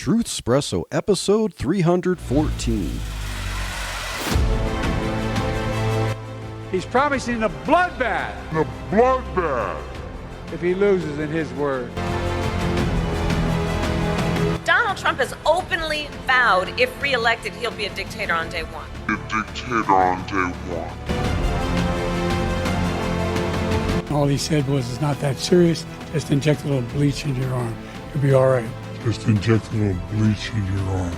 Truth Espresso episode 314. He's promising a bloodbath. A bloodbath. If he loses in his word. Donald Trump has openly vowed, if reelected, he'll be a dictator on day one. A dictator on day one. All he said was, it's not that serious. Just inject a little bleach into your arm. You'll be all right. Just inject a little bleach into your arm.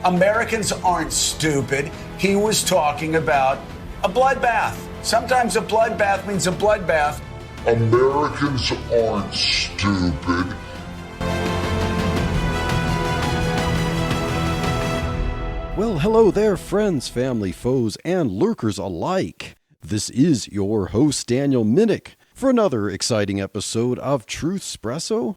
Americans aren't stupid. He was talking about a bloodbath. Sometimes a bloodbath means a bloodbath. Americans aren't stupid. Well, hello there, friends, family, foes, and lurkers alike. This is your host, Daniel Minnick, for another exciting episode of Truth Espresso.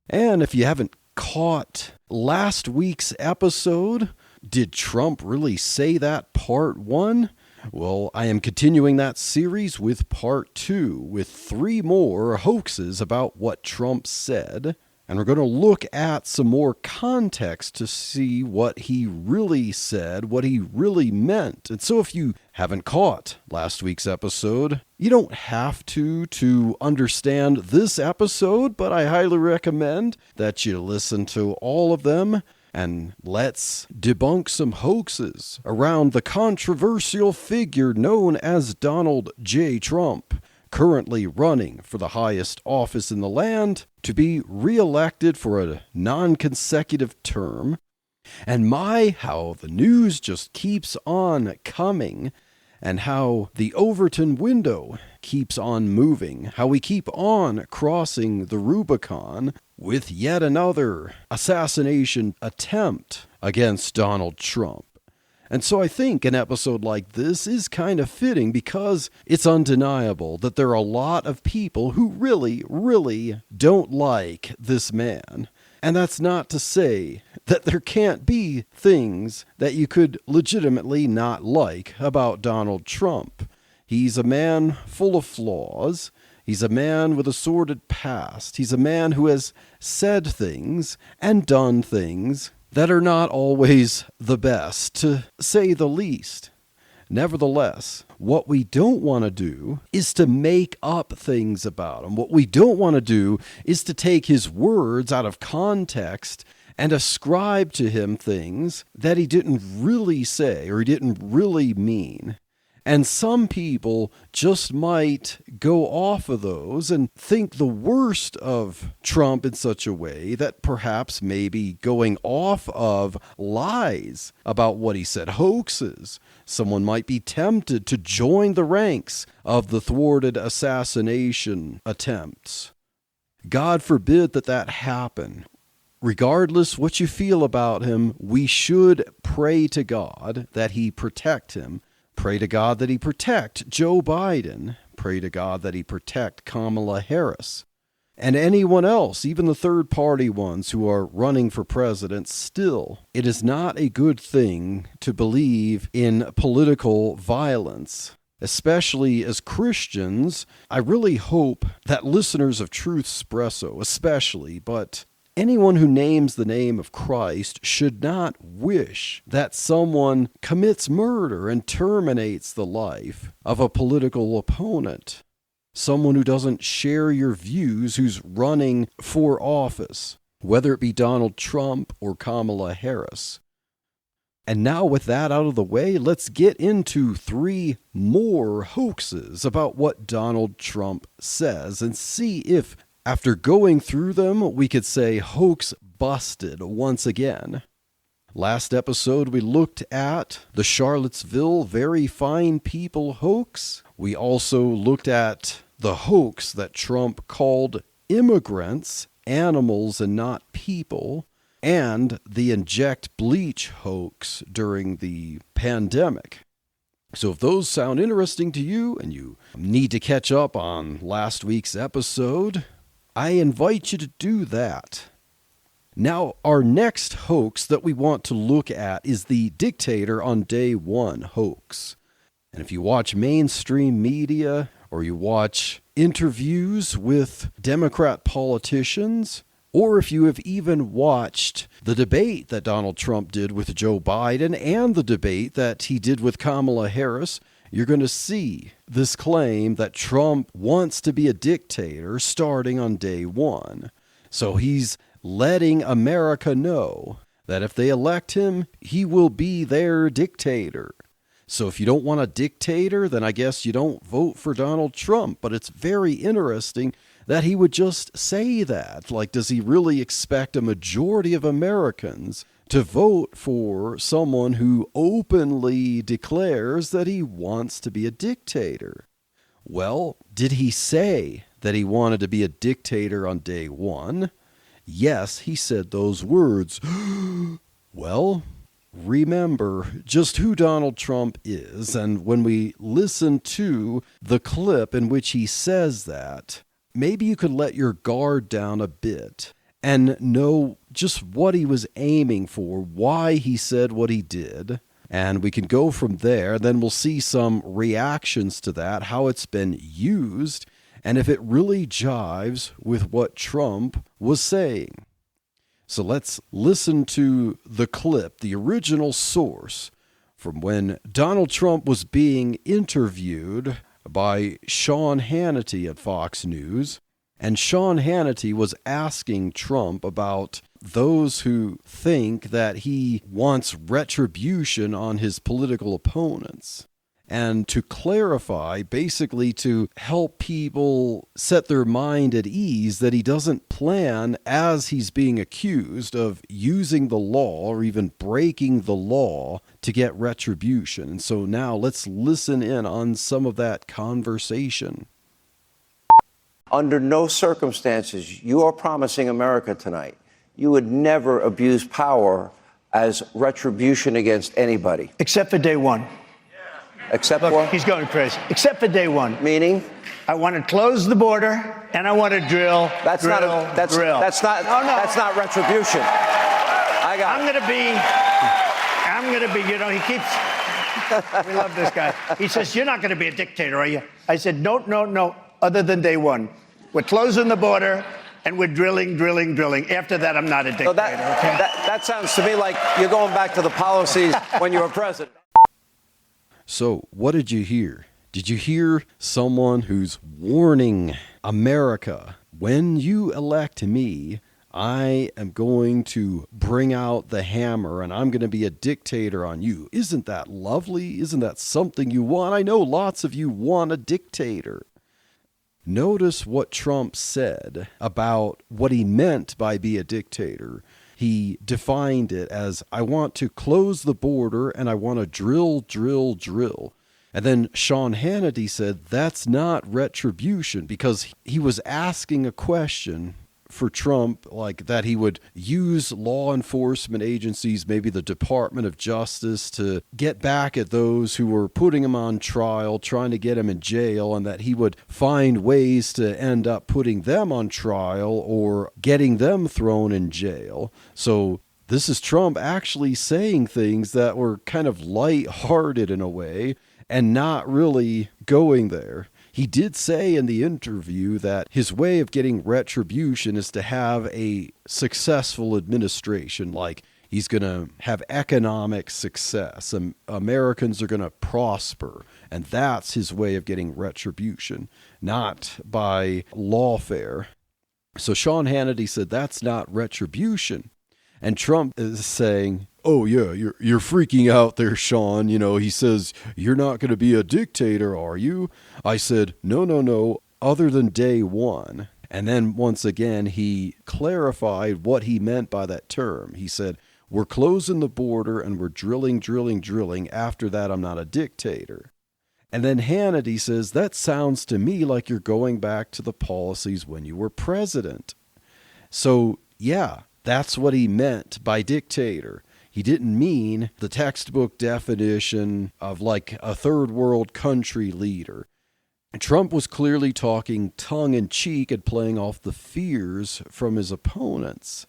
And if you haven't caught last week's episode, did Trump really say that part 1? Well, I am continuing that series with part 2, with 3 more hoaxes about what Trump said. And we're going to look at some more context to see what he really said, what he really meant. And so if you haven't caught last week's episode, you don't have to understand this episode, but I highly recommend that you listen to all of them. And let's debunk some hoaxes around the controversial figure known as Donald J. Trump, currently running for the highest office in the land to be reelected for a non-consecutive term. And how the news just keeps on coming, and how the Overton window keeps on moving, how we keep on crossing the Rubicon with yet another assassination attempt against Donald Trump. And so I think an episode like this is kind of fitting because it's undeniable that there are a lot of people who really, really don't like this man. And that's not to say that there can't be things that you could legitimately not like about Donald Trump. He's a man full of flaws. He's a man with a sordid past. He's a man who has said things and done things that are not always the best, to say the least. Nevertheless, what we don't want to do is to make up things about him. What we don't want to do is to take his words out of context and ascribe to him things that he didn't really say or he didn't really mean. And some people just might go off of those and think the worst of Trump in such a way that perhaps maybe going off of lies about what he said, hoaxes. Someone might be tempted to join the ranks of the thwarted assassination attempts. God forbid that happen. Regardless what you feel about him, we should pray to God that he protect him. Pray to God that he protect Joe Biden. Pray to God that he protect Kamala Harris. And anyone else, even the third-party ones who are running for president still. It is not a good thing to believe in political violence. Especially as Christians, I really hope that listeners of Truth Espresso especially, but anyone who names the name of Christ should not wish that someone commits murder and terminates the life of a political opponent. Someone who doesn't share your views, who's running for office, whether it be Donald Trump or Kamala Harris. And now with that out of the way, let's get into 3 more hoaxes about what Donald Trump says and see if after going through them, we could say hoax busted once again. Last episode, we looked at the Charlottesville Very Fine People hoax. We also looked at the hoax that Trump called immigrants animals and not people, and the inject bleach hoax during the pandemic. So if those sound interesting to you and you need to catch up on last week's episode, I invite you to do that. Now, our next hoax that we want to look at is the Dictator on Day 1 hoax. And if you watch mainstream media or you watch interviews with Democrat politicians or if you have even watched the debate that Donald Trump did with Joe Biden and the debate that he did with Kamala Harris, you're going to see this claim that Trump wants to be a dictator starting on day one. So he's letting America know that if they elect him, he will be their dictator. So if you don't want a dictator, then I guess you don't vote for Donald Trump. But it's very interesting that he would just say that. Like, does he really expect a majority of Americans to vote for someone who openly declares that he wants to be a dictator? Well, did he say that he wanted to be a dictator on day one? Yes, he said those words. Well, remember just who Donald Trump is, and when we listen to the clip in which he says that, maybe you could let your guard down a bit and know just what he was aiming for, why he said what he did, and we can go from there. Then we'll see some reactions to that, how it's been used, and if it really jives with what Trump was saying. So let's listen to the clip, the original source, from when Donald Trump was being interviewed by Sean Hannity at Fox News. And Sean Hannity was asking Trump about those who think that he wants retribution on his political opponents. And to clarify, basically to help people set their mind at ease that he doesn't plan, as he's being accused, of using the law or even breaking the law to get retribution. And so now let's listen in on some of that conversation. Under no circumstances, you are promising America tonight, you would never abuse power as retribution against anybody. Except for day one. Except Look, for? he's going crazy. Except for day one. Meaning? I want to close the border, and I want to drill. That's not retribution. I'm gonna be, you know, he keeps, we love this guy. He says, you're not gonna be a dictator, are you? I said, no, other than day one. We're closing the border, and we're drilling. After that, I'm not a dictator, So that sounds to me like you're going back to the policies when you were president. So what did you hear? Did you hear someone who's warning America, when you elect me, I am going to bring out the hammer and I'm going to be a dictator on you? Isn't that lovely? Isn't that something you want? I know lots of you want a dictator. Notice what Trump said about what he meant by be a dictator. He defined it as, I want to close the border and I want to drill. And then Sean Hannity said that's not retribution, because he was asking a question for Trump, like that he would use law enforcement agencies, maybe the Department of Justice, to get back at those who were putting him on trial, trying to get him in jail, and that he would find ways to end up putting them on trial or getting them thrown in jail. So this is Trump actually saying things that were kind of lighthearted in a way and not really going there. He did say in the interview that his way of getting retribution is to have a successful administration, like he's going to have economic success and Americans are going to prosper. And that's his way of getting retribution, not by lawfare. So Sean Hannity said that's not retribution. And Trump is saying, oh, yeah, you're freaking out there, Sean. You know, he says, you're not going to be a dictator, are you? I said, no, other than day one. And then once again, he clarified what he meant by that term. He said, we're closing the border and we're drilling. After that, I'm not a dictator. And then Hannity says, that sounds to me like you're going back to the policies when you were president. So, yeah, that's what he meant by dictator. He didn't mean the textbook definition of like a third world country leader. Trump was clearly talking tongue-in-cheek and playing off the fears from his opponents.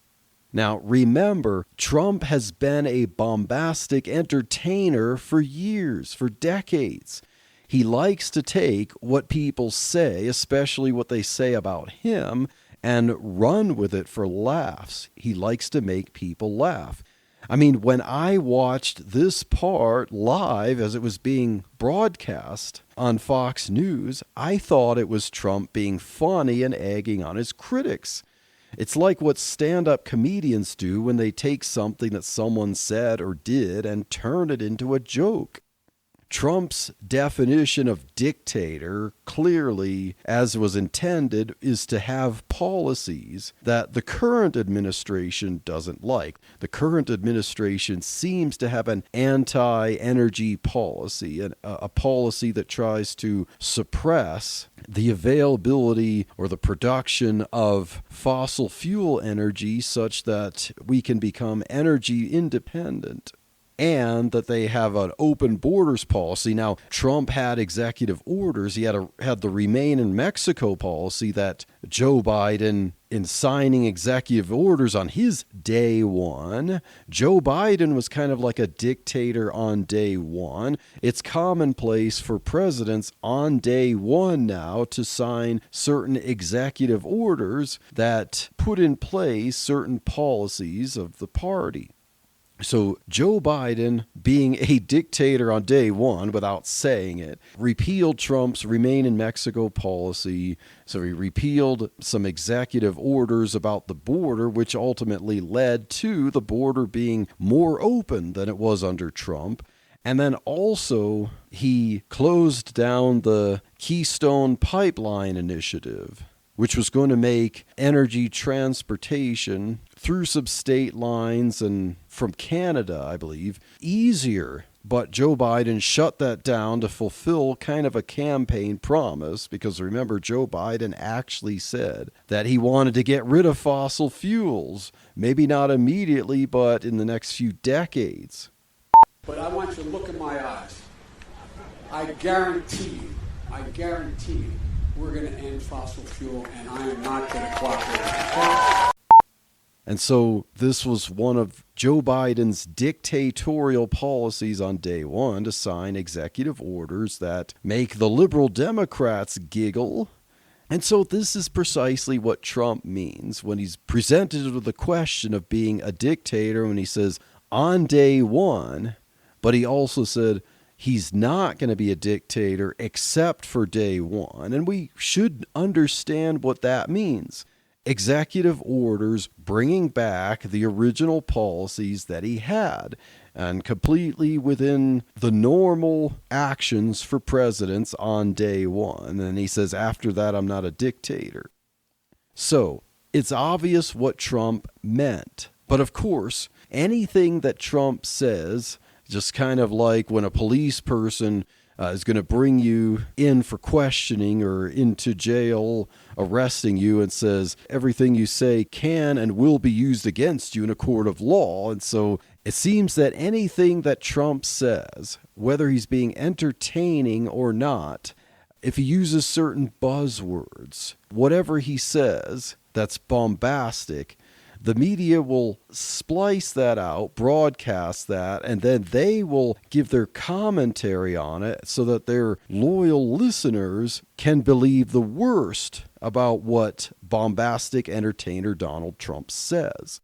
Now, remember, Trump has been a bombastic entertainer for years, for decades. He likes to take what people say, especially what they say about him, and run with it for laughs. He likes to make people laugh. I mean, when I watched this part live as it was being broadcast on Fox News, I thought it was Trump being funny and egging on his critics. It's like what stand-up comedians do when they take something that someone said or did and turn it into a joke. Trump's definition of dictator, clearly, as was intended, is to have policies that the current administration doesn't like. The current administration seems to have an anti-energy policy, a policy that tries to suppress the availability or the production of fossil fuel energy such that we can become energy independent. And that they have an open borders policy. Now, Trump had executive orders. He had the Remain in Mexico policy that Joe Biden, in signing executive orders on his day one, Joe Biden was kind of like a dictator on day one. It's commonplace for presidents on day one now to sign certain executive orders that put in place certain policies of the party. So Joe Biden, being a dictator on day one without saying it, repealed Trump's Remain in Mexico policy. So he repealed some executive orders about the border, which ultimately led to the border being more open than it was under Trump. And then also he closed down the Keystone Pipeline Initiative, which was going to make energy transportation through some state lines and from Canada, I believe, easier. But Joe Biden shut that down to fulfill kind of a campaign promise, because remember, Joe Biden actually said that he wanted to get rid of fossil fuels, maybe not immediately, but in the next few decades. But I want you to look in my eyes. I guarantee you, we're going to end fossil fuel, and I am not going to cooperate. And so this was one of Joe Biden's dictatorial policies on day one, to sign executive orders that make the liberal Democrats giggle. And so this is precisely what Trump means when he's presented with the question of being a dictator, when he says on day one, but he also said he's not going to be a dictator except for day one. And we should understand what that means. Executive orders bringing back the original policies that he had, and completely within the normal actions for presidents on day one. And he says, after that, I'm not a dictator. So it's obvious what Trump meant. But of course, anything that Trump says, just kind of like when a police person is going to bring you in for questioning or into jail, arresting you, and says everything you say can and will be used against you in a court of law. And so it seems that anything that Trump says, whether he's being entertaining or not, if he uses certain buzzwords, whatever he says that's bombastic, the media will splice that out, broadcast that, and then they will give their commentary on it so that their loyal listeners can believe the worst about what bombastic entertainer Donald Trump says.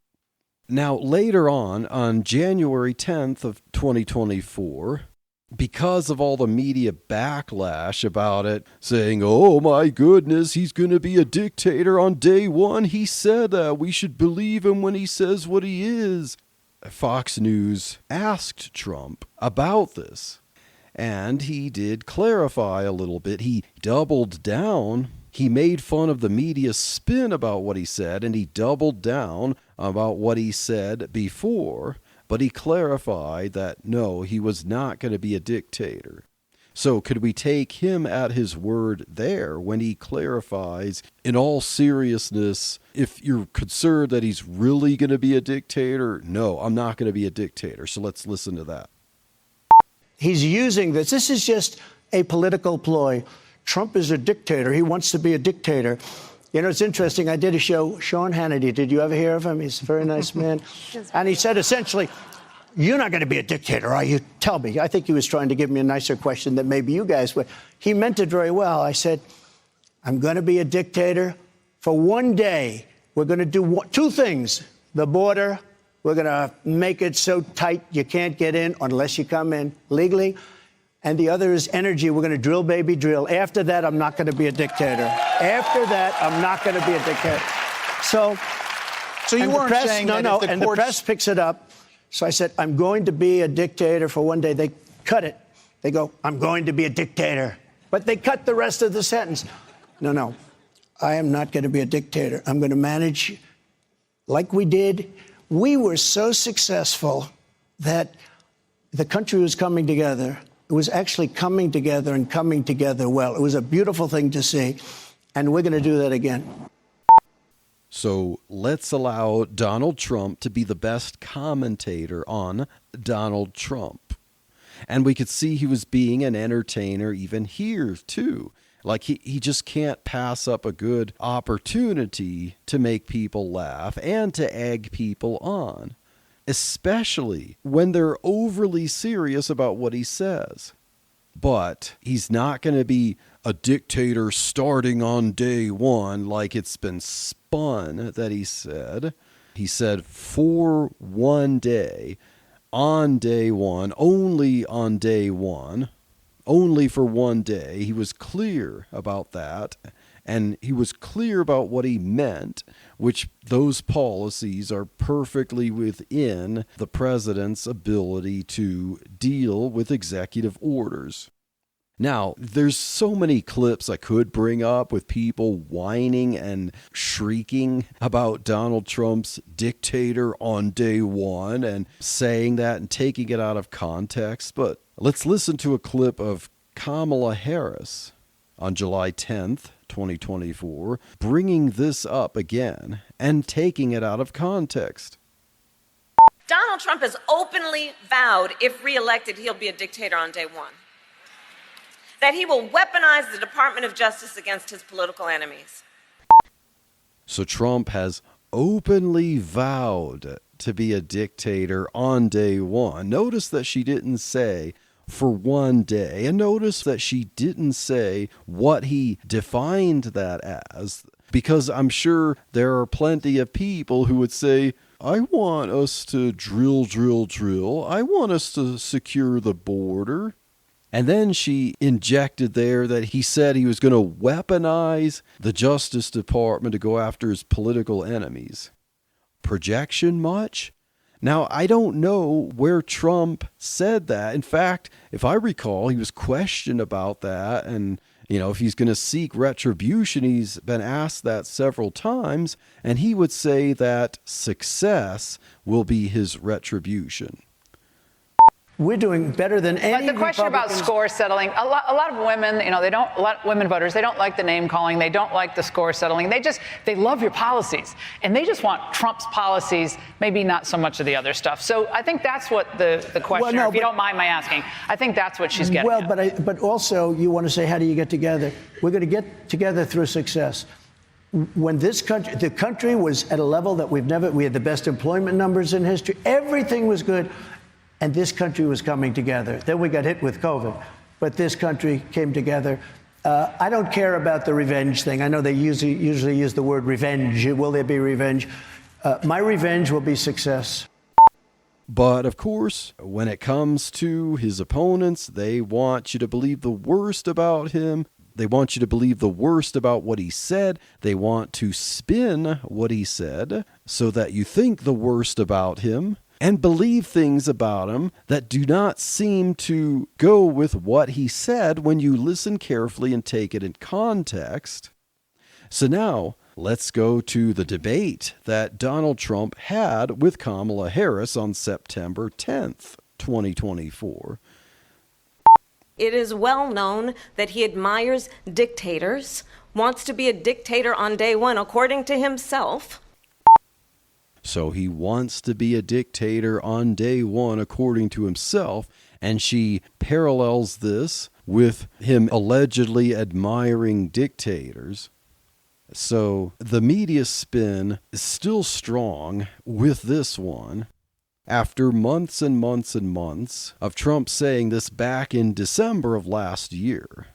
Now, later on January 10th of 2024, because of all the media backlash about it, saying, oh my goodness, he's going to be a dictator on day one. He said that. We should believe him when he says what he is. Fox News asked Trump about this, and he did clarify a little bit. He doubled down. He made fun of the media's spin about what he said, and he doubled down about what he said before. But he clarified that, no, he was not going to be a dictator. So could we take him at his word there when he clarifies, in all seriousness, if you're concerned that he's really going to be a dictator? No, I'm not going to be a dictator. So let's listen to that. He's using this. This is just a political ploy. Trump is a dictator. He wants to be a dictator. You know, it's interesting. I did a show, Sean Hannity. Did you ever hear of him? He's a very nice man. And he said, essentially, you're not going to be a dictator, are you? Tell me. I think he was trying to give me a nicer question that maybe you guys would. He meant it very well. I said, I'm going to be a dictator for one day, we're going to do two things. The border, we're going to make it so tight you can't get in unless you come in legally. And the other is energy. We're going to drill, baby, drill. After that, I'm not going to be a dictator. After that, I'm not going to be a dictator. So you weren't saying that if the and the press picks it up. So I said, I'm going to be a dictator for one day. They cut it. They go, I'm going to be a dictator. But they cut the rest of the sentence. No, I am not going to be a dictator. I'm going to manage like we did. We were so successful that the country was coming together. It was actually coming together and coming together well. It was a beautiful thing to see, and we're going to do that again. So let's allow Donald Trump to be the best commentator on Donald Trump. And we could see he was being an entertainer even here, too. Like he just can't pass up a good opportunity to make people laugh and to egg people on, especially when they're overly serious about what he says. But he's not going to be a dictator starting on day one like it's been spun that he said. He said for one day, on day one, only on day one, only for one day. He was clear about that. And he was clear about what he meant, which those policies are perfectly within the president's ability to deal with executive orders. Now, there's so many clips I could bring up with people whining and shrieking about Donald Trump's dictator on day one and saying that and taking it out of context. But let's listen to a clip of Kamala Harris on July 10th, 2024, bringing this up again and taking it out of context. Donald Trump has openly vowed, if reelected, he'll be a dictator on day one. That he will weaponize the Department of Justice against his political enemies. So Trump has openly vowed to be a dictator on day one. Notice that she didn't say for one day. And notice that she didn't say what he defined that as, because I'm sure there are plenty of people who would say, I want us to drill. I want us to secure the border. And then she injected there that he said he was going to weaponize the Justice Department to go after his political enemies. Projection much? Now, I don't know where Trump said that. In fact, if I recall, he was questioned about that. And, if he's going to seek retribution, he's been asked that several times. And he would say that success will be his retribution. We're doing better than any. But the question about score settling, a lot of women, a lot of women voters, they don't like the name calling, they don't like the score settling. They love your policies, and they just want Trump's policies, maybe not so much of the other stuff. So I think that's what the question, if you don't mind my asking, I think that's what she's getting at. But also you want to say, how do you get together? We're going to get together through success. When the country was at a level that we had the best employment numbers in history, everything was good. And this country was coming together. Then we got hit with COVID, but this country came together. I don't care about the revenge thing. I know they usually use the word revenge. Will there be revenge? My revenge will be success. But of course, when it comes to his opponents, they want you to believe the worst about him. They want you to believe the worst about what he said. They want to spin what he said so that you think the worst about him and believe things about him that do not seem to go with what he said when you listen carefully and take it in context. So now, let's go to the debate that Donald Trump had with Kamala Harris on September 10th, 2024. It is well known that he admires dictators, wants to be a dictator on day one, according to himself. So he wants to be a dictator on day one, according to himself, and she parallels this with him allegedly admiring dictators. So the media spin is still strong with this one. After months and months and months of Trump saying this back in December of last year,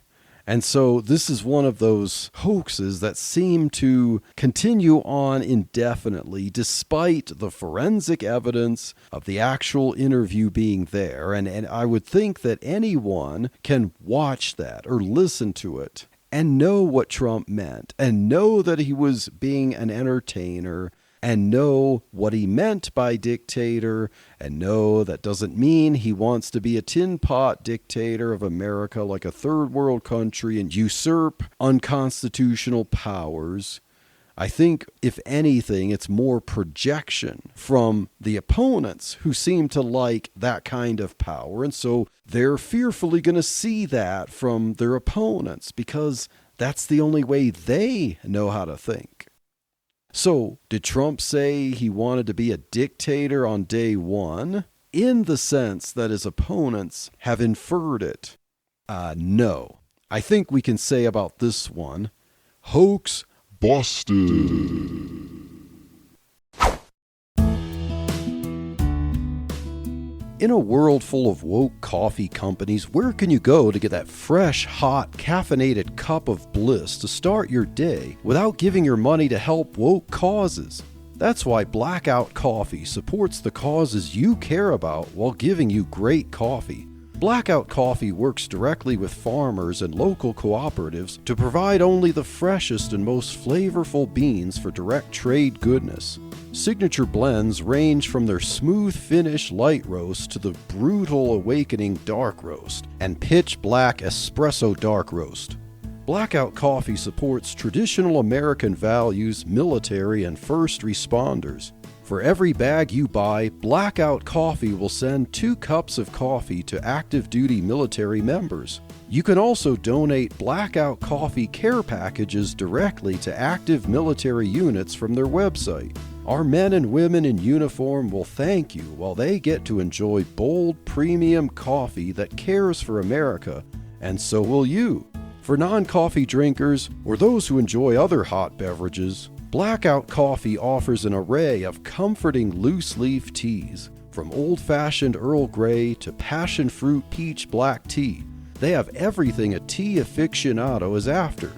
And so this is one of those hoaxes that seem to continue on indefinitely, despite the forensic evidence of the actual interview being there. And I would think that anyone can watch that or listen to it and know what Trump meant, and know that he was being an entertainer, and know what he meant by dictator, and know that doesn't mean he wants to be a tin pot dictator of America like a third world country and usurp unconstitutional powers. I think, if anything, it's more projection from the opponents who seem to like that kind of power. And so they're fearfully going to see that from their opponents because that's the only way they know how to think. So, did Trump say he wanted to be a dictator on day one? In the sense that his opponents have inferred it? No. I think we can say about this one, hoax busted. In a world full of woke coffee companies, where can you go to get that fresh, hot, caffeinated cup of bliss to start your day without giving your money to help woke causes? That's why Blackout Coffee supports the causes you care about while giving you great coffee. Blackout Coffee works directly with farmers and local cooperatives to provide only the freshest and most flavorful beans for direct trade goodness. Signature blends range from their smooth finish light roast to the brutal awakening dark roast and pitch black espresso dark roast. Blackout Coffee supports traditional American values, military, and first responders. For every bag you buy, Blackout Coffee will send 2 cups of coffee to active duty military members. You can also donate Blackout Coffee care packages directly to active military units from their website. Our men and women in uniform will thank you while they get to enjoy bold, premium coffee that cares for America, and so will you. For non-coffee drinkers or those who enjoy other hot beverages, Blackout Coffee offers an array of comforting loose-leaf teas, from old-fashioned Earl Grey to passion fruit peach black tea. They have everything a tea aficionado is after.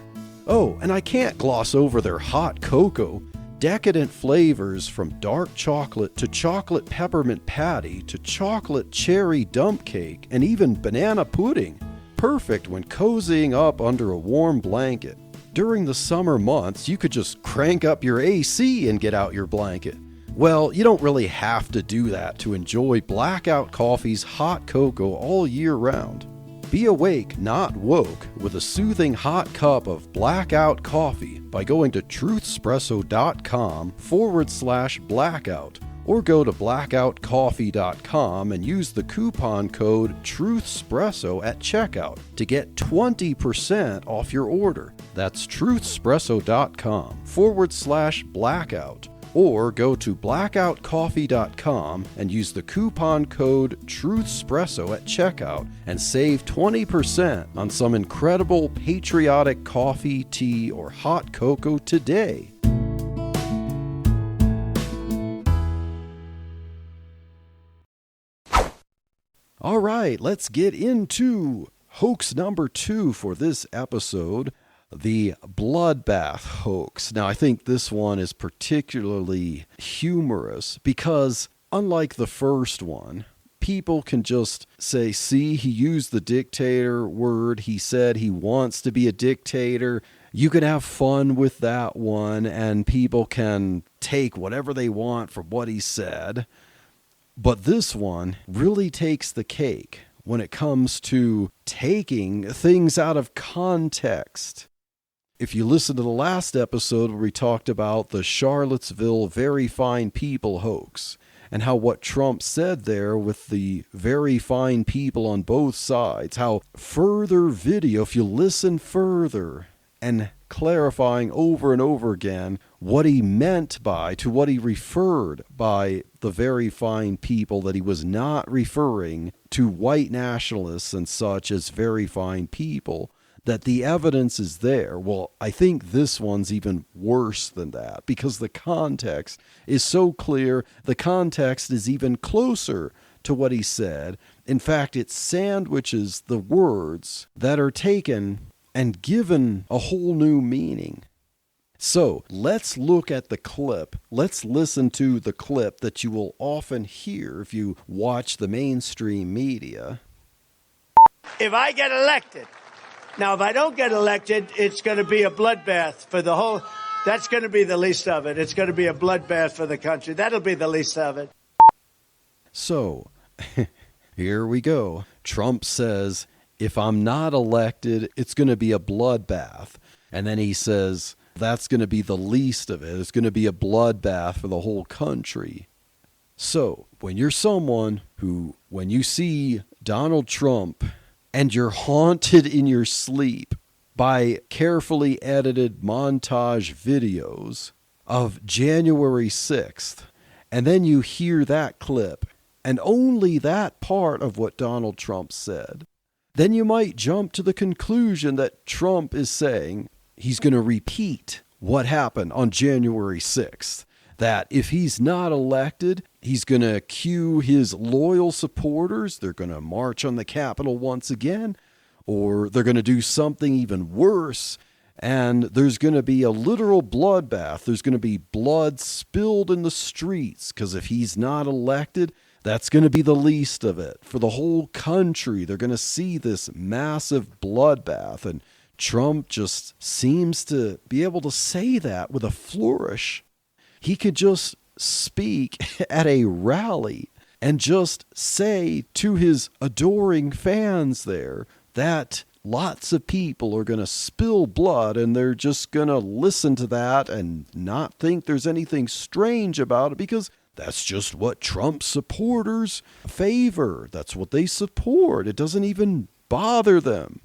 Oh, and I can't gloss over their hot cocoa. Decadent flavors from dark chocolate to chocolate peppermint patty to chocolate cherry dump cake and even banana pudding. Perfect when cozying up under a warm blanket. During the summer months, you could just crank up your AC and get out your blanket. Well, you don't really have to do that to enjoy Blackout Coffee's hot cocoa all year round. Be awake, not woke, with a soothing hot cup of Blackout Coffee by going to truthspresso.com/blackout or go to blackoutcoffee.com and use the coupon code TruthSpresso at checkout to get 20% off your order. That's truthspresso.com/blackout. Or go to blackoutcoffee.com and use the coupon code TruthSpresso at checkout and save 20% on some incredible patriotic coffee, tea, or hot cocoa today. All right, let's get into hoax number 2 for this episode. The bloodbath hoax. Now, I think this one is particularly humorous because, unlike the first one, people can just say, see, he used the dictator word. He said he wants to be a dictator. You can have fun with that one, and people can take whatever they want from what he said. But this one really takes the cake when it comes to taking things out of context. If you listen to the last episode where we talked about the Charlottesville very fine people hoax and how what Trump said there with the very fine people on both sides, how further video, if you listen further and clarifying over and over again what he meant by, to what he referred by the very fine people, that he was not referring to white nationalists and such as very fine people, that the evidence is there. Well, I think this one's even worse than that because the context is so clear. The context is even closer to what he said. In fact, it sandwiches the words that are taken and given a whole new meaning. So let's look at the clip. Let's listen to the clip that you will often hear if you watch the mainstream media. If I get elected, now if I don't get elected, it's going to be a bloodbath for the whole, that's going to be the least of it. It's going to be a bloodbath for the country. That'll be the least of it. So, here we go. Trump says, if I'm not elected, it's going to be a bloodbath. And then he says, that's going to be the least of it. It's going to be a bloodbath for the whole country. So, when you're someone who, when you see Donald Trump and you're haunted in your sleep by carefully edited montage videos of January 6th, and then you hear that clip and only that part of what Donald Trump said, then you might jump to the conclusion that Trump is saying he's going to repeat what happened on January 6th. That if he's not elected, he's going to cue his loyal supporters. They're going to march on the Capitol once again, or they're going to do something even worse. And there's going to be a literal bloodbath. There's going to be blood spilled in the streets because if he's not elected, that's going to be the least of it. For the whole country, they're going to see this massive bloodbath. And Trump just seems to be able to say that with a flourish. He could just speak at a rally and just say to his adoring fans there that lots of people are going to spill blood and they're just going to listen to that and not think there's anything strange about it because that's just what Trump supporters favor. That's what they support. It doesn't even bother them.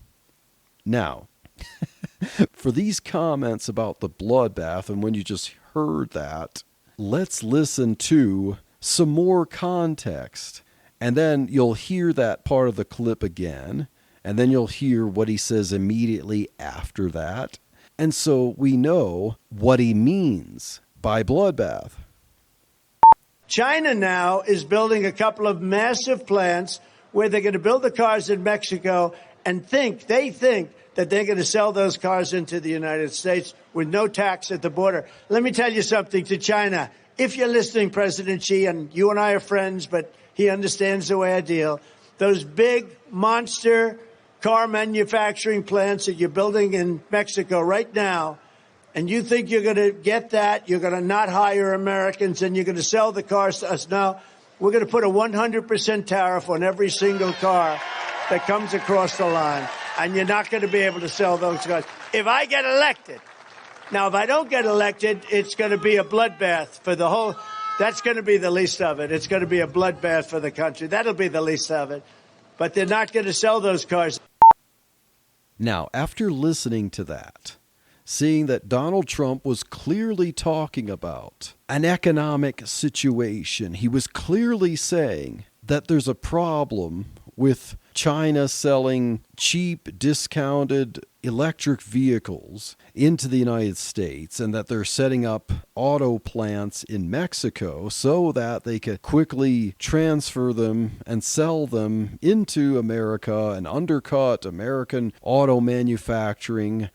Now, for these comments about the bloodbath, and when you just heard that, let's listen to some more context. And then you'll hear that part of the clip again. And then you'll hear what he says immediately after that. And so we know what he means by bloodbath. China now is building a couple of massive plants where they're going to build the cars in Mexico and they think that they're going to sell those cars into the United States with no tax at the border. Let me tell you something to China. If you're listening, President Xi, and you and I are friends, but he understands the way I deal, those big monster car manufacturing plants that you're building in Mexico right now, and you think you're going to get that, you're going to not hire Americans, and you're going to sell the cars to us. Now, we're going to put a 100% tariff on every single car that comes across the line, and you're not going to be able to sell those cars. If I get elected, now if I don't get elected, it's going to be a bloodbath for the whole, that's going to be the least of it. It's going to be a bloodbath for the country. That'll be the least of it. But they're not going to sell those cars. Now, after listening to that, seeing that Donald Trump was clearly talking about an economic situation, he was clearly saying that there's a problem with China selling cheap, discounted electric vehicles into the United States and that they're setting up auto plants in Mexico so that they could quickly transfer them and sell them into America and undercut American auto manufacturing.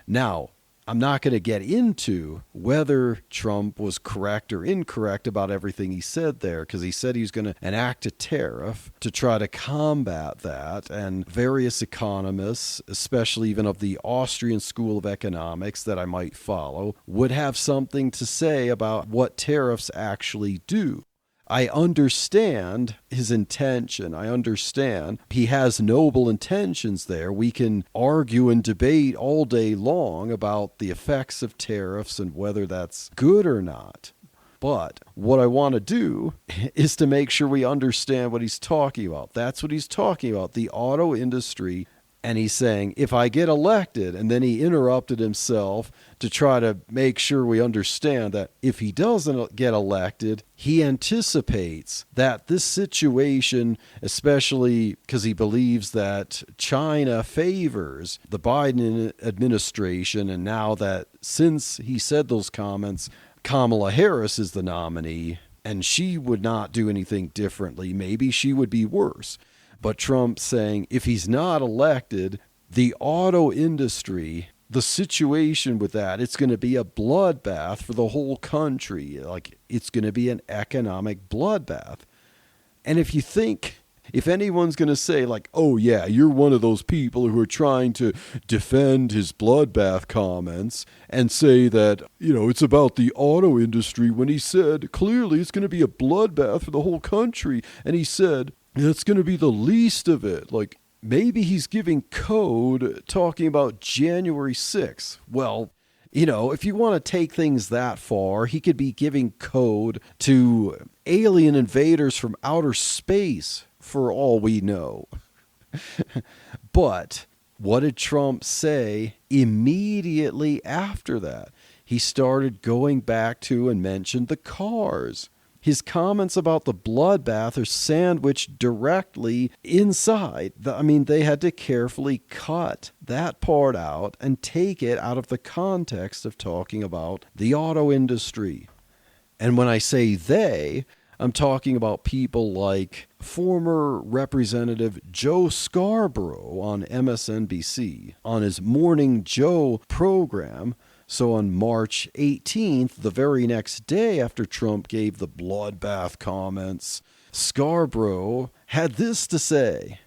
Now, I'm not going to get into whether Trump was correct or incorrect about everything he said there, because he said he was going to enact a tariff to try to combat that. And various economists, especially even of the Austrian School of Economics that I might follow, would have something to say about what tariffs actually do. I understand his intention. I understand he has noble intentions there. We can argue and debate all day long about the effects of tariffs and whether that's good or not. But what I want to do is to make sure we understand what he's talking about. That's what he's talking about, the auto industry. And he's saying, if I get elected, and then he interrupted himself to try to make sure we understand that if he doesn't get elected, he anticipates that this situation, especially because he believes that China favors the Biden administration, and now that since he said those comments, Kamala Harris is the nominee, and she would not do anything differently. Maybe she would be worse. But Trump saying if he's not elected, the auto industry, the situation with that, it's going to be a bloodbath for the whole country. Like, it's going to be an economic bloodbath. And if anyone's going to say, like, oh yeah, you're one of those people who are trying to defend his bloodbath comments and say that, it's about the auto industry, when he said clearly it's going to be a bloodbath for the whole country, and he said it's going to be the least of it. Like, maybe he's giving code talking about January 6th. Well, if you want to take things that far, he could be giving code to alien invaders from outer space, for all we know. But what did Trump say immediately after that? He started going back to and mentioned the cars. His comments about the bloodbath are sandwiched directly inside. They had to carefully cut that part out and take it out of the context of talking about the auto industry. And when I say they, I'm talking about people like former Representative Joe Scarborough on MSNBC on his Morning Joe program. So on March 18th, the very next day after Trump gave the bloodbath comments, Scarborough had this to say.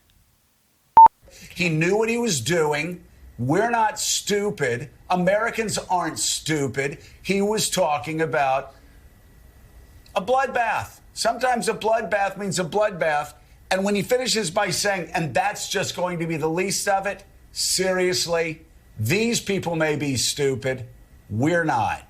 He knew what he was doing. We're not stupid. Americans aren't stupid. He was talking about a bloodbath. Sometimes a bloodbath means a bloodbath. And when he finishes by saying, and that's just going to be the least of it, seriously, these people may be stupid. We're not.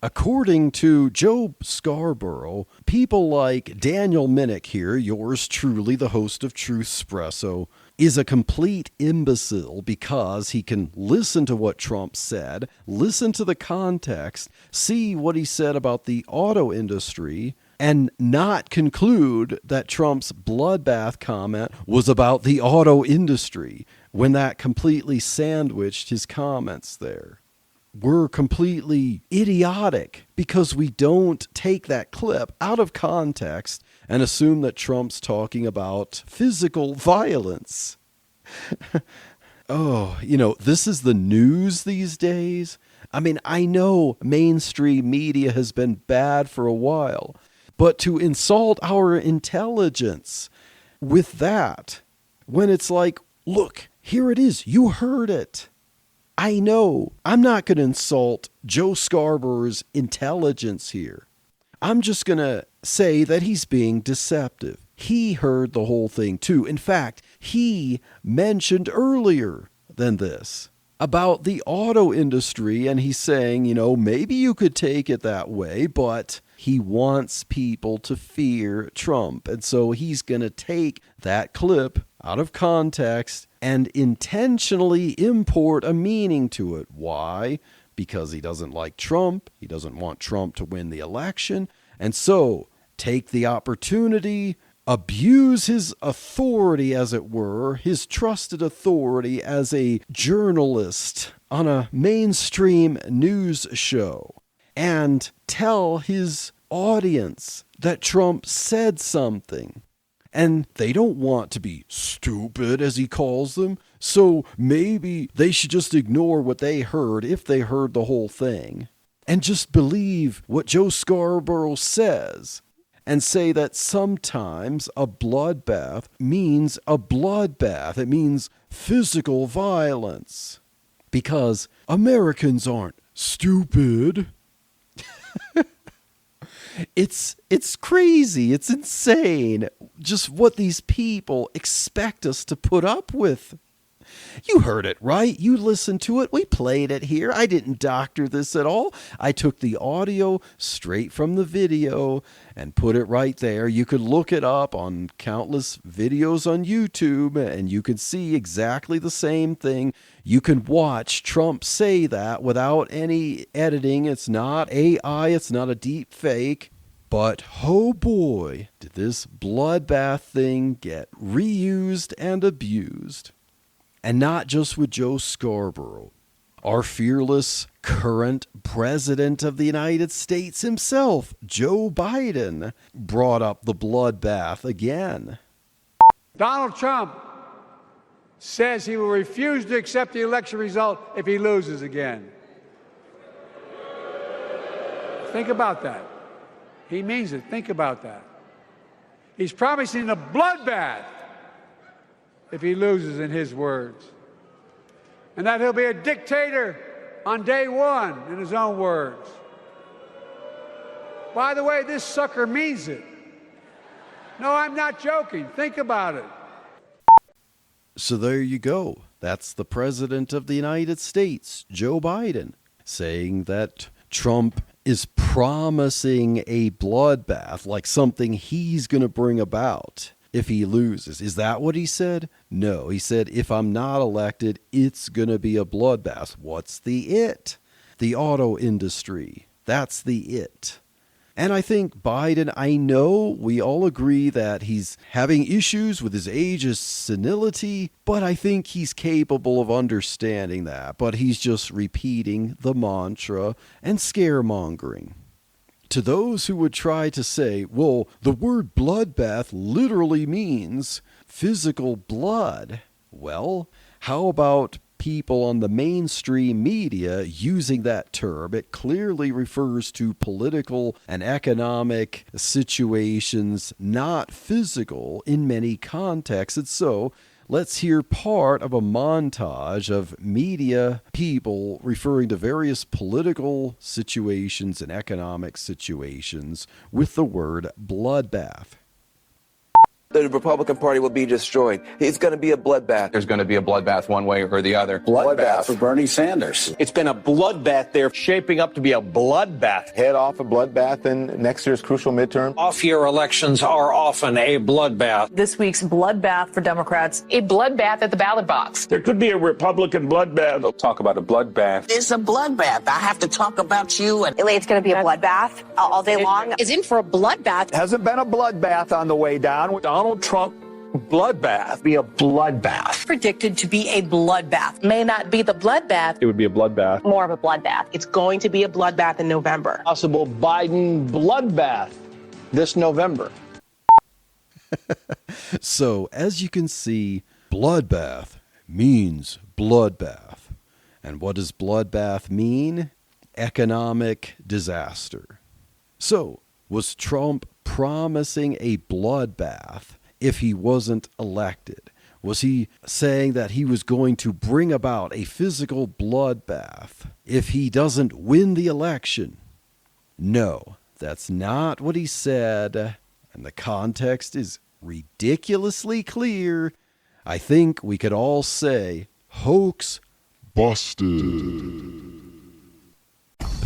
According to Joe Scarborough, people like Daniel Minnick here, yours truly, the host of Truth Espresso, is a complete imbecile because he can listen to what Trump said, listen to the context, see what he said about the auto industry, and not conclude that Trump's bloodbath comment was about the auto industry when that completely sandwiched his comments there. We're completely idiotic because we don't take that clip out of context and assume that Trump's talking about physical violence. This is the news these days. I know mainstream media has been bad for a while, but to insult our intelligence with that, when it's like, look, here it is, you heard it. I know I'm not going to insult Joe Scarborough's intelligence here. I'm just going to say that he's being deceptive. He heard the whole thing too. In fact, he mentioned earlier than this about the auto industry, and he's saying, maybe you could take it that way, but he wants people to fear Trump. And so he's going to take that clip out of context and intentionally import a meaning to it. Why? Because he doesn't like Trump. He doesn't want Trump to win the election. And so take the opportunity, abuse his authority, as it were, his trusted authority as a journalist on a mainstream news show, and tell his audience that Trump said something. And they don't want to be stupid, as he calls them, so maybe they should just ignore what they heard if they heard the whole thing, and just believe what Joe Scarborough says, and say that sometimes a bloodbath means a bloodbath. It means physical violence. Because Americans aren't stupid. It's crazy. It's insane. Just what these people expect us to put up with. You heard it, right? You listened to it. We played it here. I didn't doctor this at all. I took the audio straight from the video and put it right there. You could look it up on countless videos on YouTube, and you could see exactly the same thing. You can watch Trump say that without any editing. It's not AI. It's not a deep fake. But, oh boy, did this bloodbath thing get reused and abused. And not just with Joe Scarborough. Our fearless current president of the United States himself, Joe Biden, brought up the bloodbath again. Donald Trump says he will refuse to accept the election result if he loses again. Think about that. He means it. Think about that. He's promising a bloodbath if he loses, in his words. And that he'll be a dictator on day one, in his own words. By the way, this sucker means it. No, I'm not joking. Think about it. So there you go. That's the President of the United States, Joe Biden, saying that Trump is promising a bloodbath, like something he's going to bring about if he loses. Is that what he said? No, he said, if I'm not elected, it's going to be a bloodbath. What's the it? The auto industry. That's the it. And I think Biden, I know we all agree that he's having issues with his age's senility, but I think he's capable of understanding that. But he's just repeating the mantra and scaremongering. To those who would try to say, well, the word bloodbath literally means physical blood. Well, how about people on the mainstream media using that term? It clearly refers to political and economic situations, not physical in many contexts. And so let's hear part of a montage of media people referring to various political situations and economic situations with the word bloodbath. The Republican Party will be destroyed. It's going to be a bloodbath. There's going to be a bloodbath one way or the other. Bloodbath for Bernie Sanders. It's been a bloodbath there, shaping up to be a bloodbath. Head off a bloodbath in next year's crucial midterm. Off-year elections are often a bloodbath. This week's bloodbath for Democrats. A bloodbath at the ballot box. There could be a Republican bloodbath. They'll talk about a bloodbath. It's a bloodbath. I have to talk about you. And it's going to be a bloodbath all day long. Is in for a bloodbath. Hasn't been a bloodbath on the way down. Donald Trump bloodbath. Be a bloodbath. Predicted to be a bloodbath. May not be the bloodbath. It would be a bloodbath. More of a bloodbath. It's going to be a bloodbath in November. Possible Biden bloodbath this November. So, as you can see, bloodbath means bloodbath. And what does bloodbath mean? Economic disaster. So, was Trump promising a bloodbath if he wasn't elected? Was he saying that he was going to bring about a physical bloodbath if he doesn't win the election? No, that's not what he said, and the context is ridiculously clear. I think we could all say, hoax busted.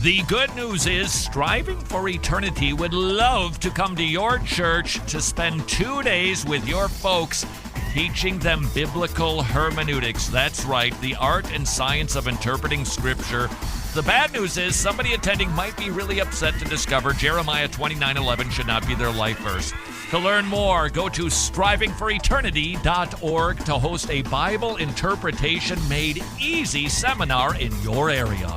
The good news is Striving for Eternity would love to come to your church to spend 2 days with your folks teaching them biblical hermeneutics. That's right, the art and science of interpreting Scripture. The bad news is somebody attending might be really upset to discover Jeremiah 29:11 should not be their life verse. To learn more, go to strivingforeternity.org to host a Bible interpretation made easy seminar in your area.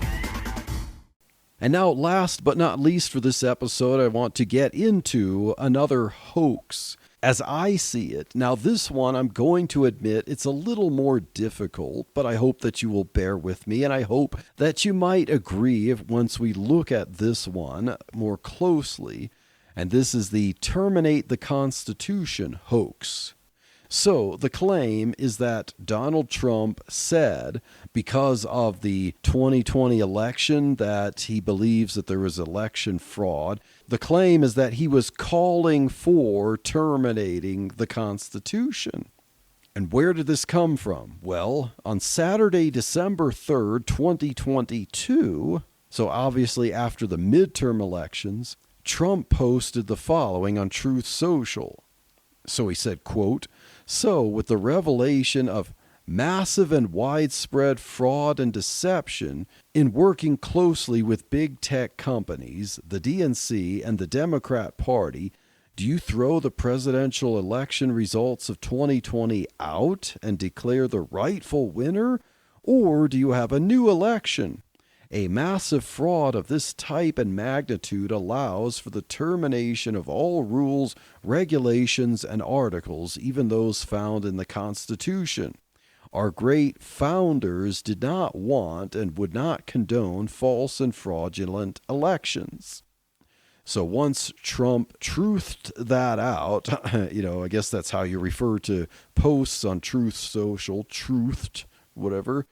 And now, last but not least for this episode, I want to get into another hoax as I see it. Now, this one, I'm going to admit, it's a little more difficult, but I hope that you will bear with me, and I hope that you might agree if once we look at this one more closely. And this is the terminate the Constitution hoax. So the claim is that Donald Trump said because of the 2020 election that he believes that there was election fraud. The claim is that he was calling for terminating the Constitution. And where did this come from? Well, on Saturday, December 3rd, 2022, so obviously after the midterm elections, Trump posted the following on Truth Social. So he said, quote, "So with the revelation of massive and widespread fraud and deception in working closely with big tech companies, the DNC and the Democrat Party, do you throw the presidential election results of 2020 out and declare the rightful winner? Or do you have a new election? A massive fraud of this type and magnitude allows for the termination of all rules, regulations, and articles, even those found in the Constitution. Our great founders did not want and would not condone false and fraudulent elections. So once Trump truthed that out, I guess that's how you refer to posts on Truth Social, truthed, whatever.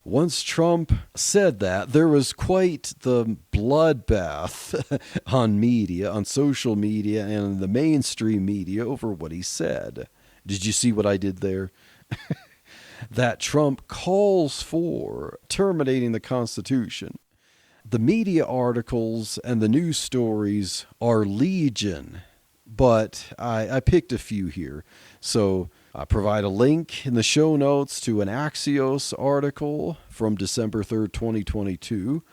Once Trump said that, there was quite the bloodbath on media, on social media, and the mainstream media over what he said. Did you see what I did there? That Trump calls for terminating the Constitution. The media articles and the news stories are legion, but I picked a few here. So I provide a link in the show notes to an Axios article from December 3rd, 2022,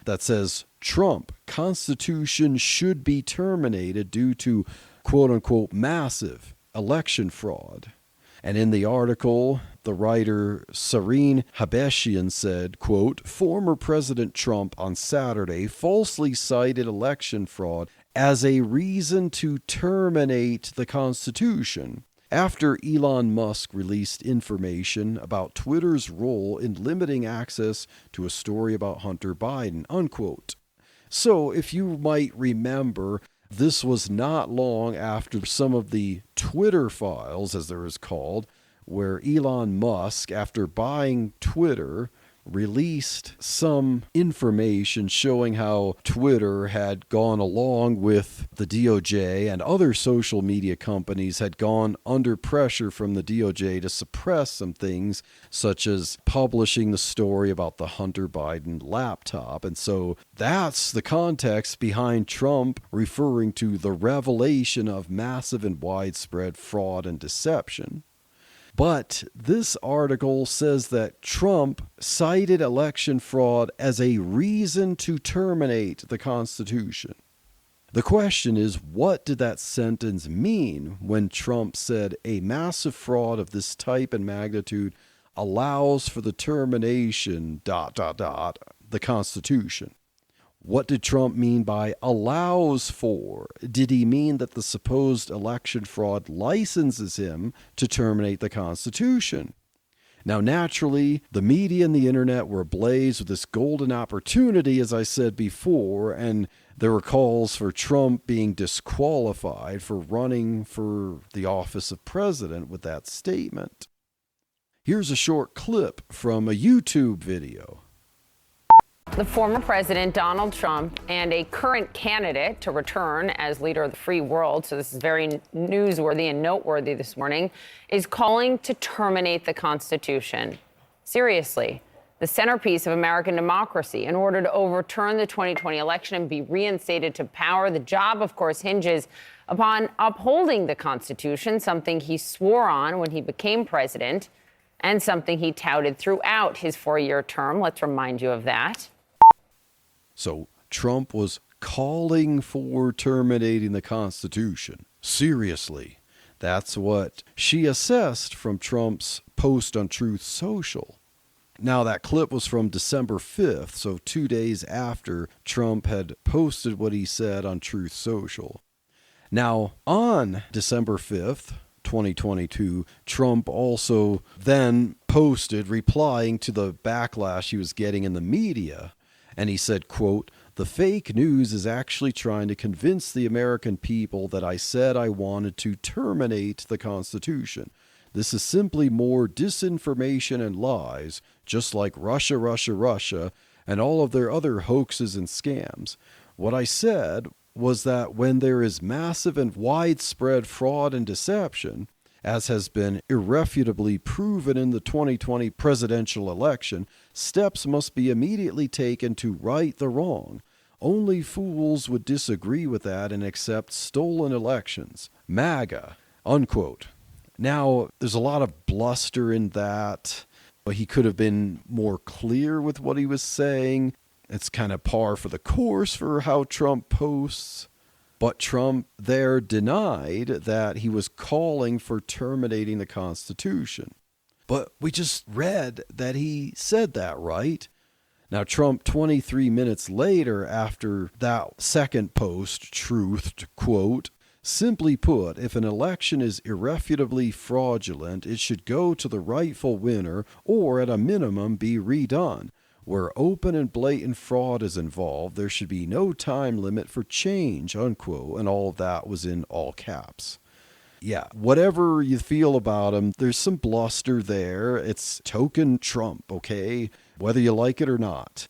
that says, Trump, Constitution should be terminated due to quote-unquote massive election fraud. And in the article, the writer Sareen Habeshian said, quote, former President Trump on Saturday falsely cited election fraud as a reason to terminate the Constitution after Elon Musk released information about Twitter's role in limiting access to a story about Hunter Biden, unquote. So if you might remember, this was not long after some of the Twitter files, as there is called, where Elon Musk, after buying Twitter, released some information showing how Twitter had gone along with the DOJ and other social media companies had gone under pressure from the DOJ to suppress some things, such as publishing the story about the Hunter Biden laptop. And so that's the context behind Trump referring to the revelation of massive and widespread fraud and deception. But this article says that Trump cited election fraud as a reason to terminate the Constitution. The question is, what did that sentence mean when Trump said a massive fraud of this type and magnitude allows for the termination, the Constitution? What did Trump mean by allows for? Did he mean that the supposed election fraud licenses him to terminate the Constitution? Now, naturally, the media and the internet were ablaze with this golden opportunity, as I said before, and there were calls for Trump being disqualified for running for the office of president with that statement. Here's a short clip from a YouTube video. The former president, Donald Trump, and a current candidate to return as leader of the free world, so this is very newsworthy and noteworthy this morning, is calling to terminate the Constitution. Seriously, the centerpiece of American democracy. In order to overturn the 2020 election and be reinstated to power, the job, of course, hinges upon upholding the Constitution, something he swore on when he became president, and something he touted throughout his 4-year term. Let's remind you of that. So Trump was calling for terminating the Constitution. Seriously, that's what she assessed from Trump's post on Truth Social. Now, that clip was from December 5th, so 2 days after Trump had posted what he said on Truth Social. Now, on December 5th, 2022, Trump also then posted replying to the backlash he was getting in the media. And he said, quote, the fake news is actually trying to convince the American people that I said I wanted to terminate the Constitution. This is simply more disinformation and lies, just like Russia, Russia, Russia, and all of their other hoaxes and scams. What I said was that when there is massive and widespread fraud and deception, as has been irrefutably proven in the 2020 presidential election, steps must be immediately taken to right the wrong. Only fools would disagree with that and accept stolen elections. MAGA, unquote. Now, there's a lot of bluster in that. He could have been more clear with what he was saying. It's kind of par for the course for how Trump posts. But Trump there denied that he was calling for terminating the Constitution. But we just read that he said that, right? Now, Trump, 23 minutes later, after that second post, truthed, quote, Simply put, if an election is irrefutably fraudulent, it should go to the rightful winner or at a minimum be redone. Where open and blatant fraud is involved, there should be no time limit for change, unquote, and all of that was in all caps. Yeah, whatever you feel about him, there's some bluster there. It's token Trump, okay? Whether you like it or not.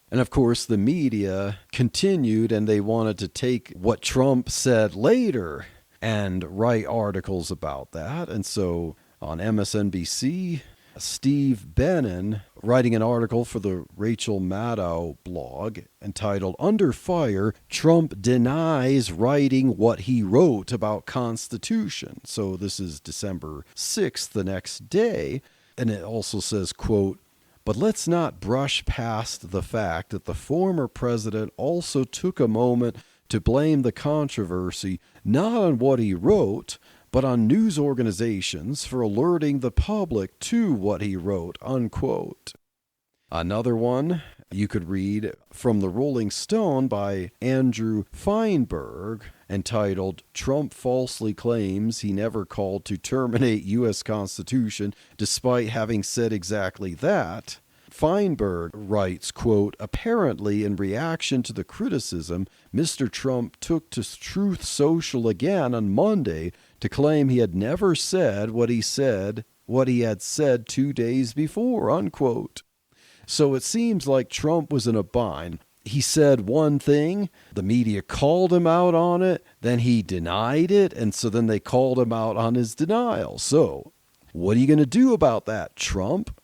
And of course, the media continued and they wanted to take what Trump said later and write articles about that. And so on MSNBC, Steve Bannon, writing an article for the Rachel Maddow blog entitled Under Fire, Trump Denies Writing What He Wrote About Constitution. So this is December 6th, the next day. And it also says, quote, but let's not brush past the fact that the former president also took a moment to blame the controversy not on what he wrote, but on news organizations for alerting the public to what he wrote, unquote. Another one you could read from the Rolling Stone by Andrew Feinberg, entitled Trump Falsely Claims He Never Called to Terminate U.S. Constitution Despite Having Said Exactly That. Feinberg writes, quote, apparently in reaction to the criticism, Mr. Trump took to Truth Social again on Monday to claim he had never said what he had said 2 days before, unquote. So it seems like Trump was in a bind. He said one thing, the media called him out on it, then he denied it, and so then they called him out on his denial. So what are you going to do about that, Trump?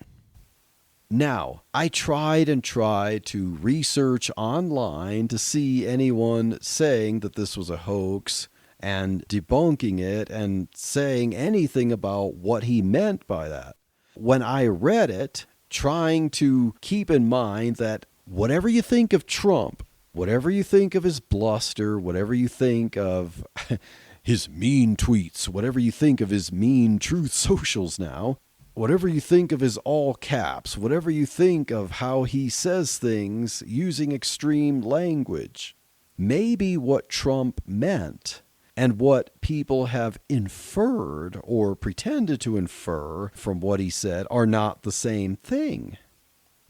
Now, I tried to research online to see anyone saying that this was a hoax and debunking it and saying anything about what he meant by that. When I read it, trying to keep in mind that whatever you think of Trump, whatever you think of his bluster, whatever you think of his mean tweets, whatever you think of his mean Truth Socials now, whatever you think of his all caps, whatever you think of how he says things using extreme language, maybe what Trump meant and what people have inferred or pretended to infer from what he said are not the same thing.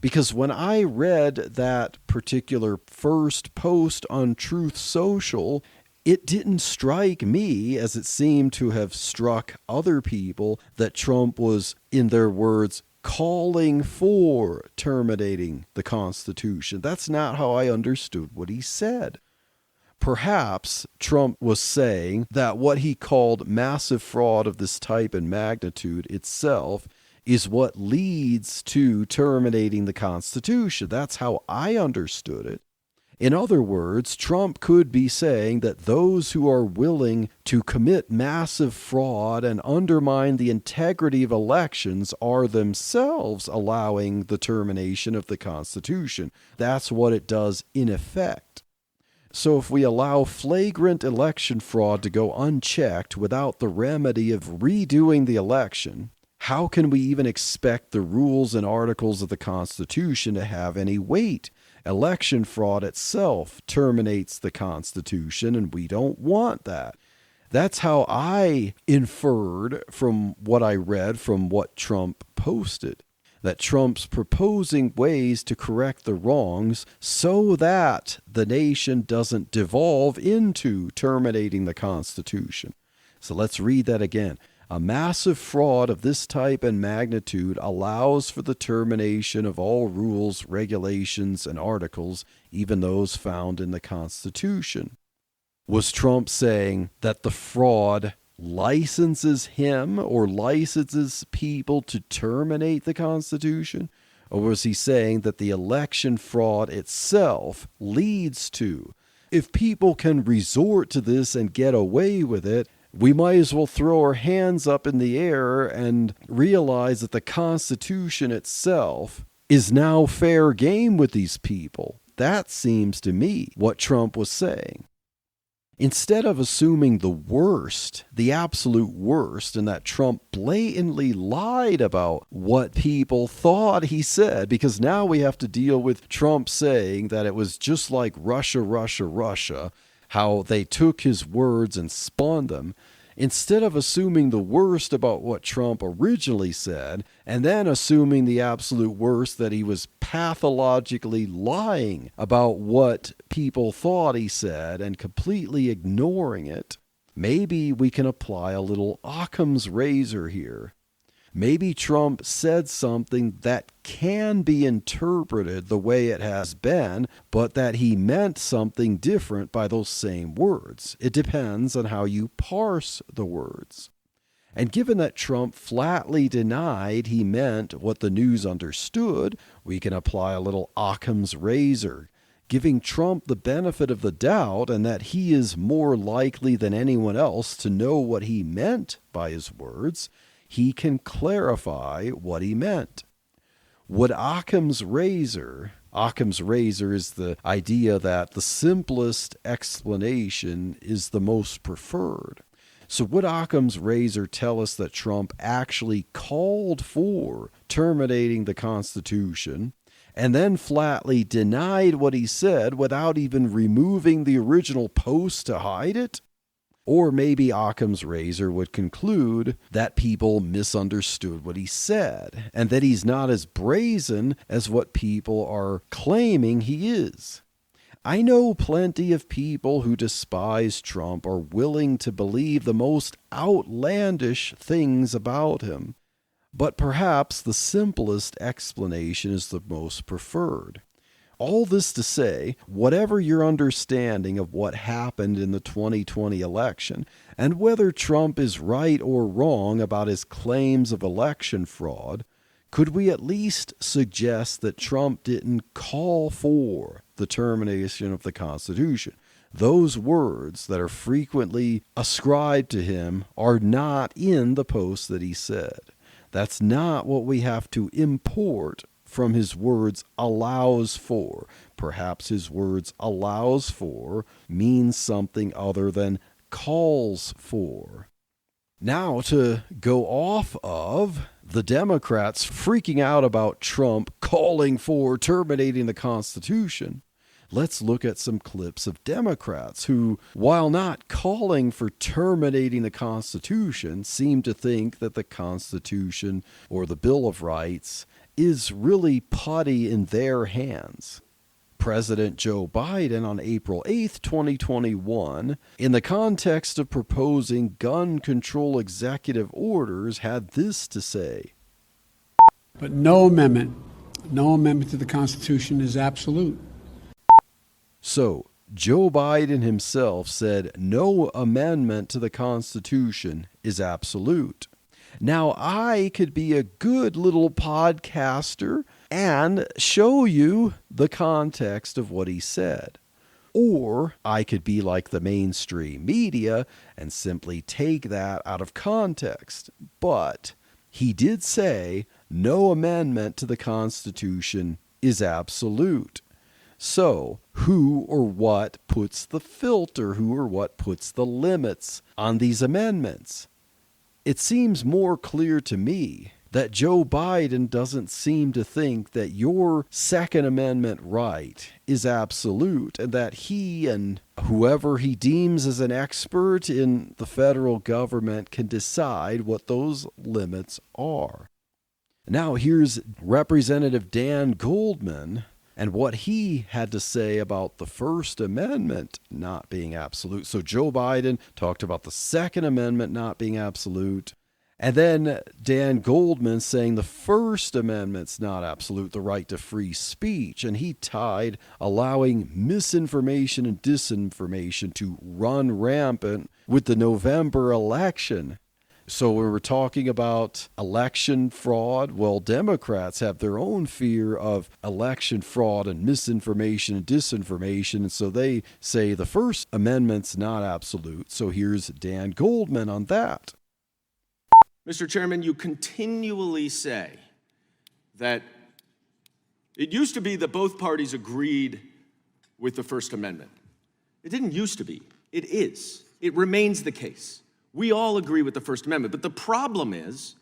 Because when I read that particular first post on Truth Social, it didn't strike me, as it seemed to have struck other people, that Trump was, in their words, calling for terminating the Constitution. That's not how I understood what he said. Perhaps Trump was saying that what he called massive fraud of this type and magnitude itself is what leads to terminating the Constitution. That's how I understood it. In other words, Trump could be saying that those who are willing to commit massive fraud and undermine the integrity of elections are themselves allowing the termination of the Constitution. That's what it does in effect. So if we allow flagrant election fraud to go unchecked without the remedy of redoing the election, how can we even expect the rules and articles of the Constitution to have any weight? Election fraud itself terminates the Constitution, and we don't want that. That's how I inferred from what I read from what Trump posted, that Trump's proposing ways to correct the wrongs so that the nation doesn't devolve into terminating the Constitution. So let's read that again. A massive fraud of this type and magnitude allows for the termination of all rules, regulations, and articles, even those found in the Constitution. Was Trump saying that the fraud licenses him or licenses people to terminate the Constitution? Or was he saying that the election fraud itself leads to? If people can resort to this and get away with it, we might as well throw our hands up in the air and realize that the Constitution itself is now fair game with these people. That seems to me what Trump was saying. Instead of assuming the worst, the absolute worst, and that Trump blatantly lied about what people thought he said, because now we have to deal with Trump saying that it was just like Russia, how they took his words and spun them, instead of assuming the worst about what Trump originally said, and then assuming the absolute worst that he was pathologically lying about what people thought he said and completely ignoring it. Maybe we can apply a little Occam's razor here. Maybe Trump said something that can be interpreted the way it has been, but that he meant something different by those same words. It depends on how you parse the words. And given that Trump flatly denied he meant what the news understood, we can apply a little Occam's razor, giving Trump the benefit of the doubt and that he is more likely than anyone else to know what he meant by his words. He can clarify what he meant. Would Occam's razor is the idea that the simplest explanation is the most preferred. So would Occam's razor tell us that Trump actually called for terminating the Constitution and then flatly denied what he said without even removing the original post to hide it? Or maybe Occam's razor would conclude that people misunderstood what he said, and that he's not as brazen as what people are claiming he is. I know plenty of people who despise Trump are willing to believe the most outlandish things about him, but perhaps the simplest explanation is the most preferred. All this to say, whatever your understanding of what happened in the 2020 election, and whether Trump is right or wrong about his claims of election fraud, could we at least suggest that Trump didn't call for the termination of the Constitution? Those words that are frequently ascribed to him are not in the post that he said. That's not what we have to import from his words allows for. Perhaps his words allows for means something other than calls for. Now, to go off of the Democrats freaking out about Trump calling for terminating the Constitution, let's look at some clips of Democrats who, while not calling for terminating the Constitution, seem to think that the Constitution or the Bill of Rights is really putty in their hands. President Joe Biden on April 8th, 2021, in the context of proposing gun control executive orders, had this to say. But no amendment to the Constitution is absolute. So, Joe Biden himself said no amendment to the Constitution is absolute. Now, I could be a good little podcaster and show you the context of what he said. Or I could be like the mainstream media and simply take that out of context. But he did say no amendment to the Constitution is absolute. So, who or what puts the filter, who or what puts the limits on these amendments? It seems more clear to me that Joe Biden doesn't seem to think that your Second Amendment right is absolute, and that he and whoever he deems as an expert in the federal government can decide what those limits are. Now here's Representative Dan Goldman and what he had to say about the First Amendment not being absolute. So Joe Biden talked about the Second Amendment not being absolute. And then Dan Goldman saying the First Amendment's not absolute, the right to free speech. And he tied allowing misinformation and disinformation to run rampant with the November election. So when we're talking about election fraud, well, Democrats have their own fear of election fraud and misinformation and disinformation. And so they say the First Amendment's not absolute. So here's Dan Goldman on that. Mr. Chairman, you continually say that it used to be that both parties agreed with the First Amendment. It didn't used to be. It is. It remains the case. We all agree with the First Amendment, but the problem is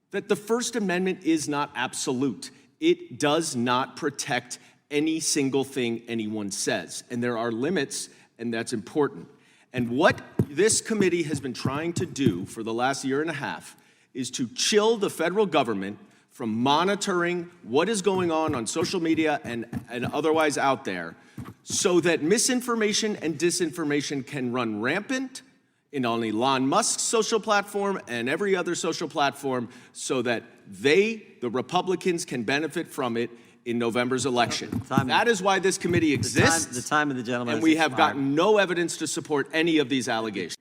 that the First Amendment is not absolute. It does not protect any single thing anyone says, and there are limits and that's important. And what this committee has been trying to do for the last year and a half is to chill the federal government from monitoring what is going on social media and otherwise out there, so that misinformation and disinformation can run rampant in on Elon Musk's social platform and every other social platform, so that the Republicans, can benefit from it in November's election. That is why this committee exists. The time of the gentleman. And we have gotten no evidence to support any of these allegations.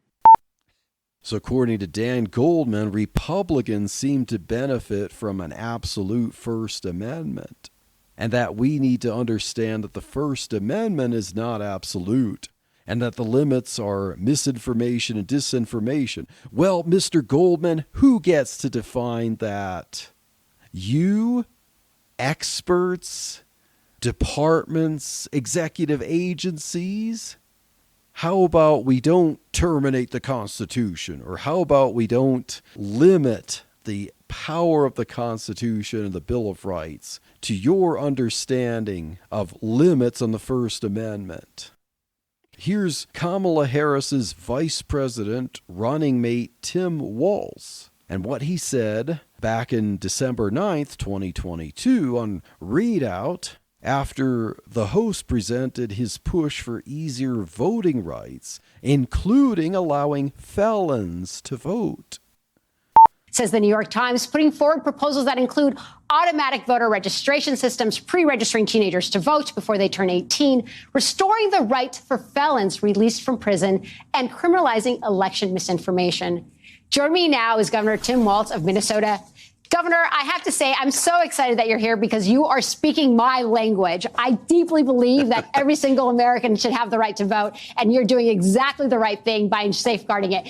So according to Dan Goldman, Republicans seem to benefit from an absolute First Amendment, and that we need to understand that the First Amendment is not absolute, and that the limits are misinformation and disinformation. Well, Mr. Goldman, who gets to define that? You, experts, departments, executive agencies? How about we don't terminate the Constitution? Or how about we don't limit the power of the Constitution and the Bill of Rights to your understanding of limits on the First Amendment? Here's Kamala Harris's vice president running mate, Tim Walz, and what he said back in December 9th, 2022 on Readout, after the host presented his push for easier voting rights, including allowing felons to vote. Says the New York Times, putting forward proposals that include automatic voter registration systems, pre-registering teenagers to vote before they turn 18, restoring the right for felons released from prison, and criminalizing election misinformation. Joining me now is Governor Tim Walz of Minnesota. Governor, I have to say, I'm so excited that you're here because you are speaking my language. I deeply believe that every single American should have the right to vote, and you're doing exactly the right thing by safeguarding it.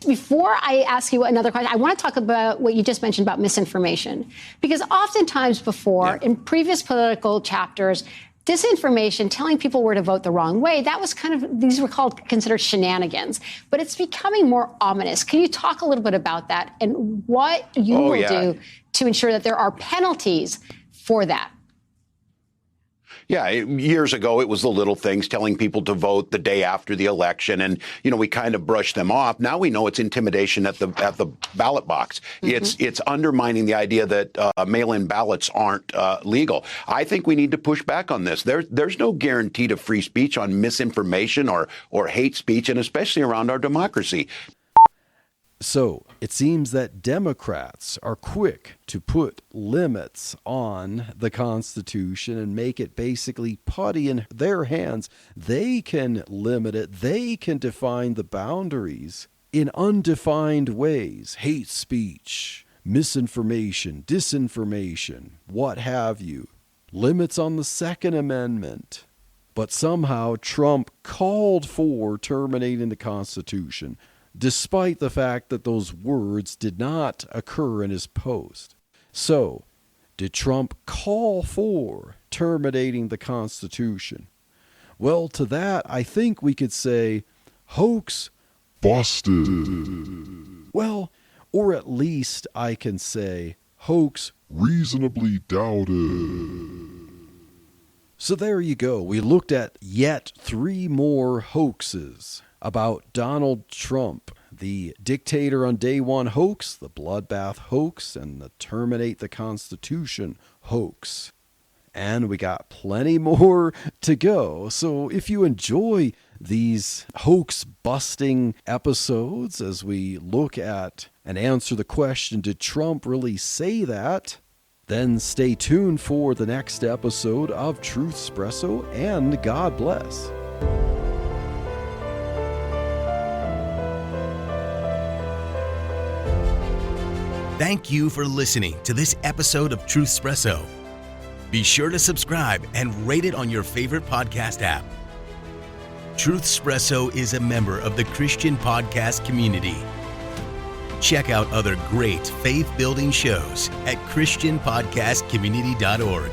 Before I ask you another question, I want to talk about what you just mentioned about misinformation, because oftentimes before, in previous political chapters, disinformation, telling people where to vote the wrong way, that was these were considered shenanigans. But it's becoming more ominous. Can you talk a little bit about that and what you will do to ensure that there are penalties for that? Yeah, years ago, it was the little things, telling people to vote the day after the election. And, we kind of brushed them off. Now we know it's intimidation at the ballot box. Mm-hmm. It's undermining the idea that mail-in ballots aren't legal. I think we need to push back on this. There's no guarantee to free speech on misinformation or hate speech, and especially around our democracy. So it seems that Democrats are quick to put limits on the Constitution and make it basically putty in their hands. They can limit it. They can define the boundaries in undefined ways. Hate speech, misinformation, disinformation, what have you. Limits on the Second Amendment. But somehow Trump called for terminating the Constitution, despite the fact that those words did not occur in his post. So, did Trump call for terminating the Constitution? Well, to that, I think we could say, hoax busted. Well, or at least I can say, hoax reasonably doubted. So there you go. We looked at yet 3 more hoaxes about Donald Trump, the Dictator on Day One hoax, the bloodbath hoax, and the terminate the Constitution hoax. And we got plenty more to go. So if you enjoy these hoax-busting episodes as we look at and answer the question, did Trump really say that? Then stay tuned for the next episode of Truth Espresso, and God bless. Thank you for listening to this episode of Truth Espresso. Be sure to subscribe and rate it on your favorite podcast app. Truth Espresso is a member of the Christian podcast community. Check out other great faith-building shows at christianpodcastcommunity.org.